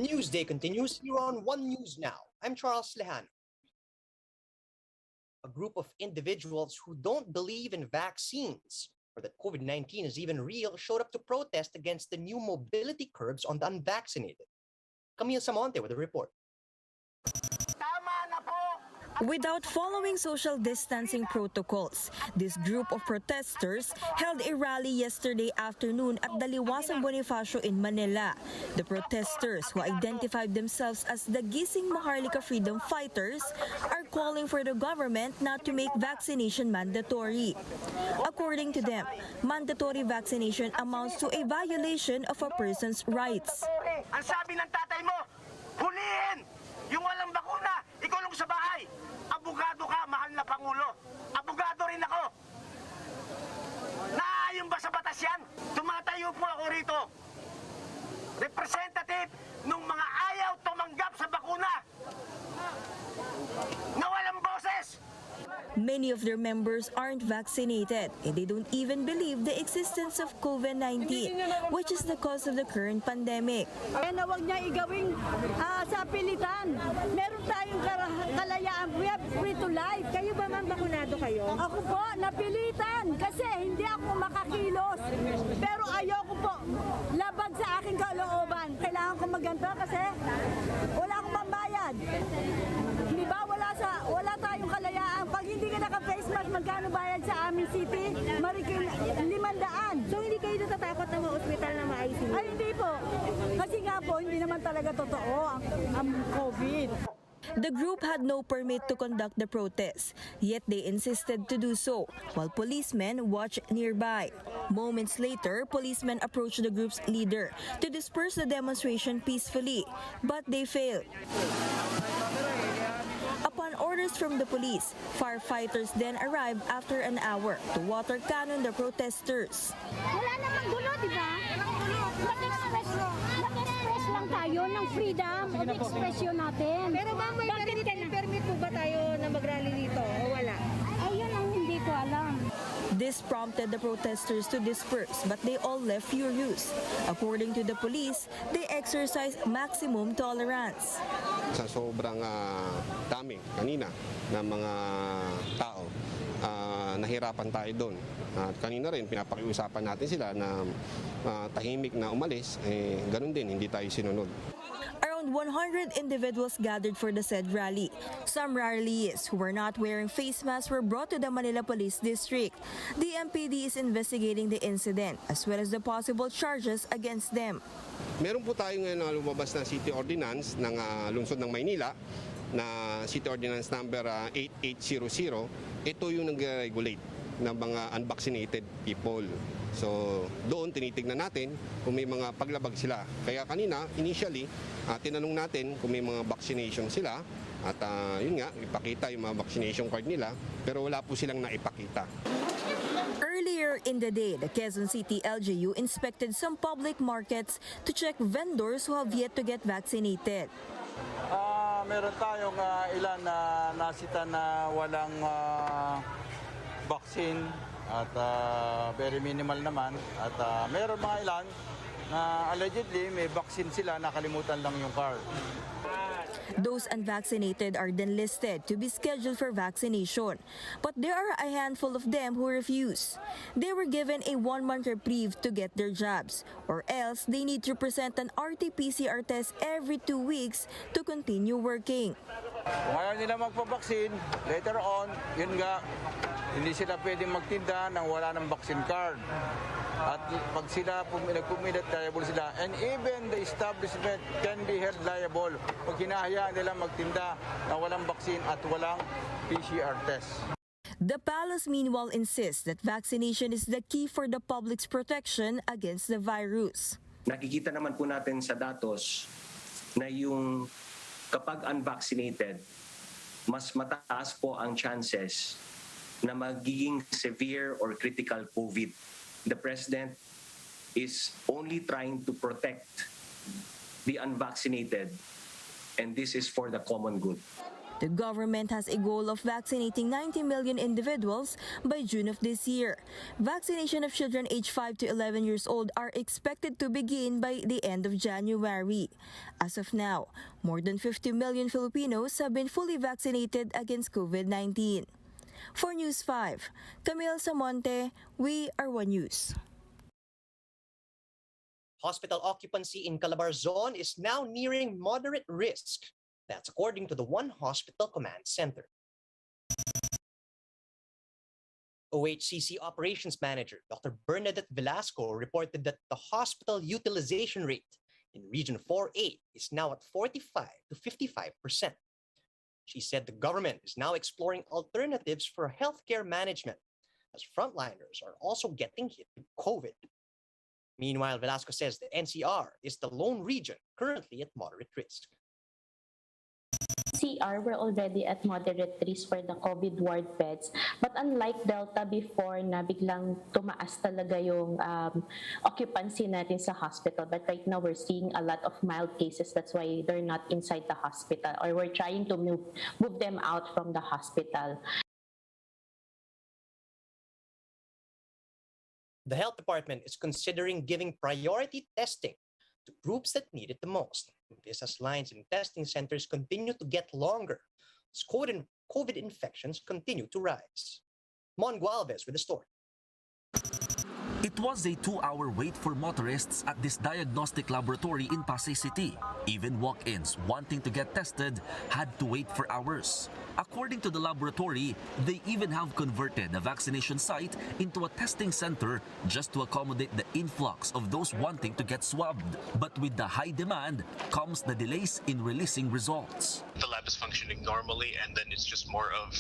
Newsday continues here on One News Now. I'm Charles Lehano. A group of individuals who don't believe in vaccines or that COVID-19 is even real showed up to protest against the new mobility curbs on the unvaccinated. Camille Samonte with a report. Without following social distancing protocols, this group of protesters held a rally yesterday afternoon at Daliwasan Bonifacio in Manila. The protesters, who identified themselves as the Gising Maharlika Freedom Fighters, are calling for the government not to make vaccination mandatory. According to them, mandatory vaccination amounts to a violation of a person's rights. Ang sabi ng tatay mo, hulihin! Yung walang bakuna, ikulong sa bahay. Abogado ka, mahal na Pangulo. Abogado rin ako. Naayon ba sa batas yan? Tumatayo po ako rito. Representative nung mga ayaw tumanggap sa bakuna. Na walang boses. Many of their members aren't vaccinated and they don't even believe the existence of COVID-19, which is the cause of the current pandemic. Kaya na huwag niya igawing sa pilitan. Meron tayong kalayaan. We have free to life. Kayo ba ma'am, bakunado kayo? Ako po, napilitan kasi hindi ako makakilos. Pero ayoko po, labag sa aking kalooban. Kailangan ko maganto kasi wala akong pambayad. Di ba? Wala tayong kalayaan. Pag hindi ka naka-face mask, magkano bayad sa aming city? Marikin 500. So hindi kayo natatakot na ma-hospital na ma-ICU? Ay, hindi po. Kasi nga po, hindi naman talaga totoo ang COVID. The group had no permit to conduct the protest, yet they insisted to do so, while policemen watched nearby. Moments later, policemen approached the group's leader to disperse the demonstration peacefully, but they failed. Upon orders from the police, firefighters then arrived after an hour to water cannon the protesters. Wala namang gulo, di ba? Mag-express lang tayo ng freedom of expression natin. Pero ma'am, may permit po ba tayo na mag-rally dito o wala? Ayun ang hindi ko alam. This prompted the protesters to disperse, but they all left furious. According to the police, they exercised maximum tolerance. Sa sobrang dami kanina ng mga tao, nahirapan tayo doon. At kanina rin, pinapakiusapan natin sila na tahimik na umalis, ganun din, hindi tayo sinunod. Around 100 individuals gathered for the said rally. Some rallies who were not wearing face masks were brought to the Manila Police District. The MPD is investigating the incident as well as the possible charges against them. Meron po tayo ngayon na lumabas na City Ordinance ng Lungsod ng Maynila na City Ordinance number 8800. Ito yung nag-regulate ng mga unvaccinated people. So doon tinitignan natin kung may mga paglabag sila. Kaya kanina, initially, tinanong natin kung may mga vaccination sila at yun nga, ipakita yung mga vaccination card nila pero wala po silang naipakita. Earlier in the day, the Quezon City LGU inspected some public markets to check vendors who have yet to get vaccinated. Meron tayong ilan na nasita na walang vaccine at very minimal naman at meron mga ilan na allegedly may vaccine sila, nakalimutan lang yung card. Those unvaccinated are then listed to be scheduled for vaccination, but there are a handful of them who refuse. They were given a 1-month reprieve to get their jabs, or else they need to present an RT-PCR test every 2 weeks to continue working. Kung ayaw nila magpa-vaccine, later on, yun nga, hindi sila pwedeng magtinda nang wala ng vaccine card. At pag sila nagpumilit, liable sila. And even the establishment can be held liable pag hinahayaan nila magtinda na walang vaccine at walang PCR test. The palace meanwhile insists that vaccination is the key for the public's protection against the virus. Nakikita naman po natin sa datos na yung kapag unvaccinated, mas mataas po ang chances na magiging severe or critical COVID. The President is only trying to protect the unvaccinated, and this is for the common good. The government has a goal of vaccinating 90 million individuals by June of this year. Vaccination of children aged 5 to 11 years old are expected to begin by the end of January. As of now, more than 50 million Filipinos have been fully vaccinated against COVID-19. For News 5, Camille Samonte, We Are One News. Hospital occupancy in Calabar Zone is now nearing moderate risk. That's according to the One Hospital Command Center. OHCC Operations Manager Dr. Bernadette Velasco reported that the hospital utilization rate in Region 4A is now at 45 to 55%. She said the government is now exploring alternatives for healthcare management as frontliners are also getting hit with COVID. Meanwhile, Velasco says the NCR is the lone region currently at moderate risk. CR, we're already at moderate risk for the COVID ward beds. But unlike Delta before na biglang tumaas talaga yung occupancy natin sa hospital. But right now, we're seeing a lot of mild cases. That's why they're not inside the hospital. Or we're trying to move them out from the hospital. The health department is considering giving priority testing to groups that need it the most. This as lines in testing centers continue to get longer as COVID infections continue to rise. Mon Gualvez with the story. It was a 2-hour wait for motorists at this diagnostic laboratory in Pasay City. Even walk-ins wanting to get tested had to wait for hours. According to the laboratory, they even have converted the vaccination site into a testing center just to accommodate the influx of those wanting to get swabbed. But with the high demand comes the delays in releasing results. The lab is functioning normally, and then it's just more of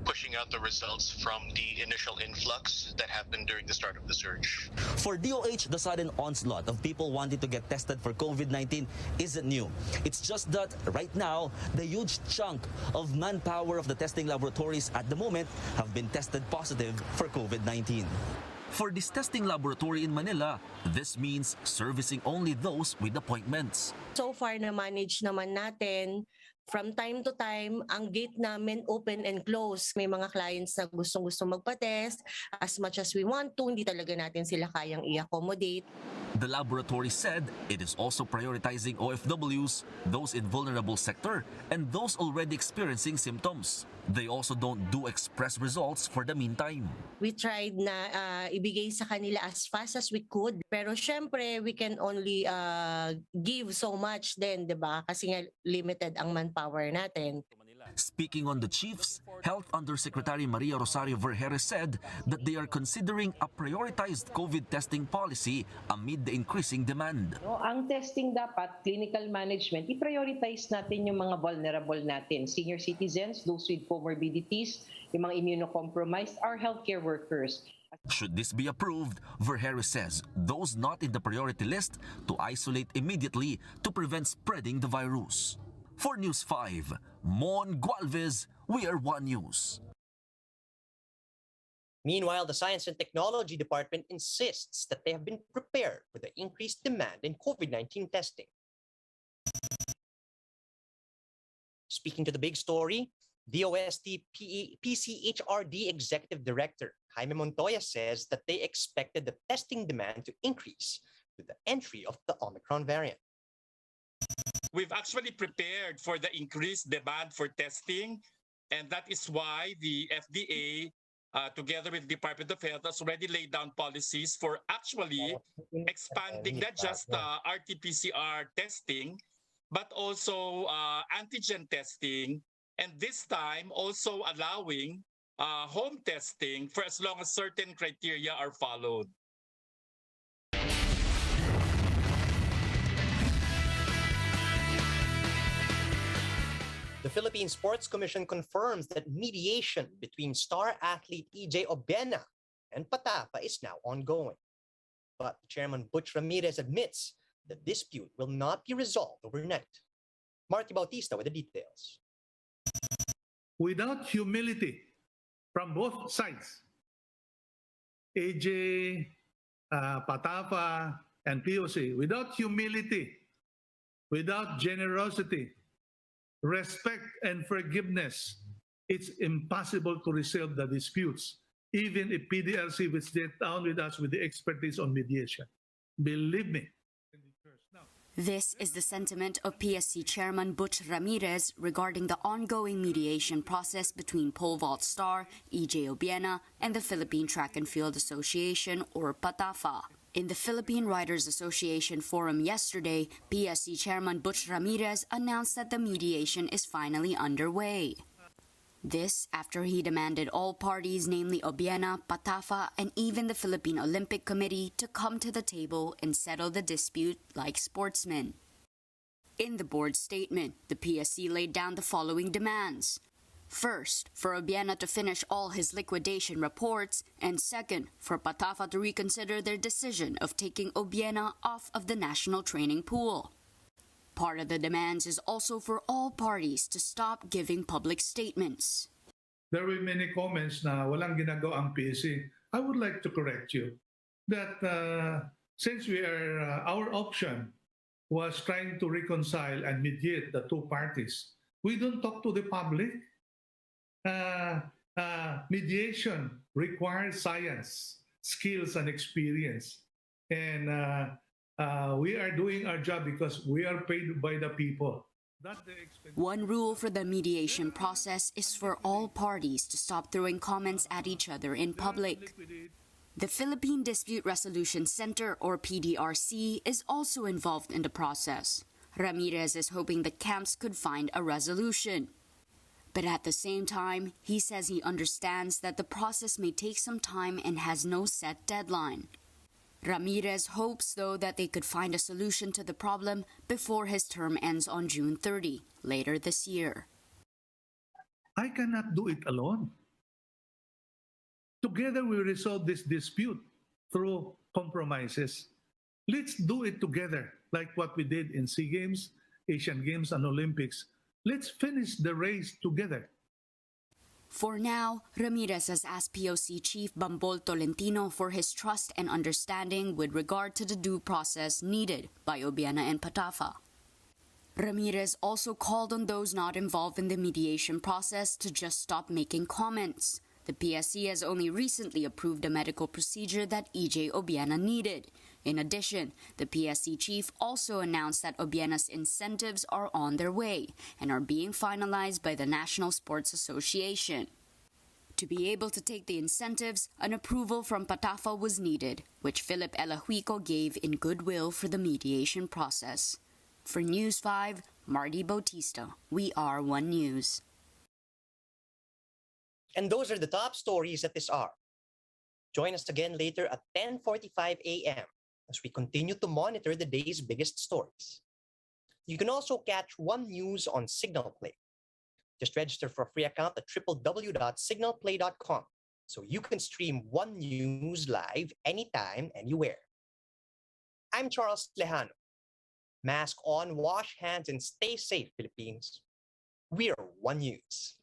pushing out the results from the initial influx that happened during the start of the surge. For DOH, the sudden onslaught of people wanting to get tested for COVID-19 isn't new. It's just that right now, the huge chunk of manpower of the testing laboratories at the moment have been tested positive for COVID-19. For this testing laboratory in Manila, this means servicing only those with appointments. So far na-manage naman natin. From time to time, ang gate namin open and close. May mga clients na gustong-gusto magpa-test. As much as we want to, hindi talaga natin sila kayang i-accommodate. The laboratory said it is also prioritizing OFWs, those in vulnerable sector, and those already experiencing symptoms. They also don't do express results for the meantime. We tried na ibigay sa kanila as fast as we could. Pero syempre, we can only give so much din, di ba? Kasi nga limited ang manpower natin. Speaking on the chiefs, Health Undersecretary Maria Rosario Vergeres said that they are considering a prioritized COVID testing policy amid the increasing demand. Ang testing dapat, clinical management, i-prioritize natin yung mga vulnerable natin. Senior citizens, those with comorbidities, yung mga immunocompromised, our healthcare workers. Should this be approved, Vergeres says those not in the priority list to isolate immediately to prevent spreading the virus. For News 5, Mon Gualvez, We Are One News. Meanwhile, the Science and Technology Department insists that they have been prepared for the increased demand in COVID-19 testing. Speaking to the big story, DOST PCHRD Executive Director Jaime Montoya says that they expected the testing demand to increase with the entry of the Omicron variant. We've actually prepared for the increased demand for testing, and that is why the FDA, together with the Department of Health, has already laid down policies for actually expanding not just RT-PCR testing, but also antigen testing, and this time also allowing home testing for as long as certain criteria are followed. The Philippine Sports Commission confirms that mediation between star athlete EJ Obena and Patapa is now ongoing. But Chairman Butch Ramirez admits the dispute will not be resolved overnight. Marty Bautista with the details. Without humility from both sides, AJ, Patapa, and POC, without humility, without generosity, respect, and forgiveness, it's impossible to resolve the disputes, even if PDRC will sit down with us with the expertise on mediation. Believe me. This is the sentiment of PSC Chairman Butch Ramirez regarding the ongoing mediation process between pole vault star EJ Obiena and the Philippine Track and Field Association, or PATAFA. In the Philippine Riders Association forum yesterday, PSC Chairman Butch Ramirez announced that the mediation is finally underway. This after he demanded all parties, namely Obiena, PATAFA, and even the Philippine Olympic Committee, to come to the table and settle the dispute like sportsmen. In the board statement, the PSC laid down the following demands. First, for Obiena to finish all his liquidation reports, and second, for PATAFA to reconsider their decision of taking Obiena off of the national training pool. Part of the demands is also for all parties to stop giving public statements. There were many comments na walang ginagawa ang PSC. I would like to correct you that since our option was trying to reconcile and mediate the two parties, we don't talk to the public. Mediation requires science, skills, and experience. And we are doing our job because we are paid by the people. One rule for the mediation process is for all parties to stop throwing comments at each other in public. The Philippine Dispute Resolution Center, or PDRC, is also involved in the process. Ramirez is hoping the camps could find a resolution. But at the same time, he says he understands that the process may take some time and has no set deadline. Ramirez hopes, though, that they could find a solution to the problem before his term ends on June 30, later this year. I cannot do it alone. Together we resolve this dispute through compromises. Let's do it together, like what we did in SEA Games, Asian Games, and Olympics. Let's finish the race together. For now, Ramirez has asked POC Chief Bambol Tolentino for his trust and understanding with regard to the due process needed by Obiena and PATAFA. Ramirez also called on those not involved in the mediation process to just stop making comments. The PSC has only recently approved a medical procedure that EJ Obiena needed. In addition, the PSC chief also announced that Obiena's incentives are on their way and are being finalized by the National Sports Association. To be able to take the incentives, an approval from PATAFA was needed, which Philip Elahuico gave in goodwill for the mediation process. For News 5, Marty Bautista, We Are One News. And those are the top stories at this hour. Join us again later at 10:45 a.m. as we continue to monitor the day's biggest stories. You can also catch One News on Signal Play. Just register for a free account at www.signalplay.com so you can stream One News live anytime, anywhere. I'm Charles Lejano. Mask on, wash hands, and stay safe, Philippines. We are One News.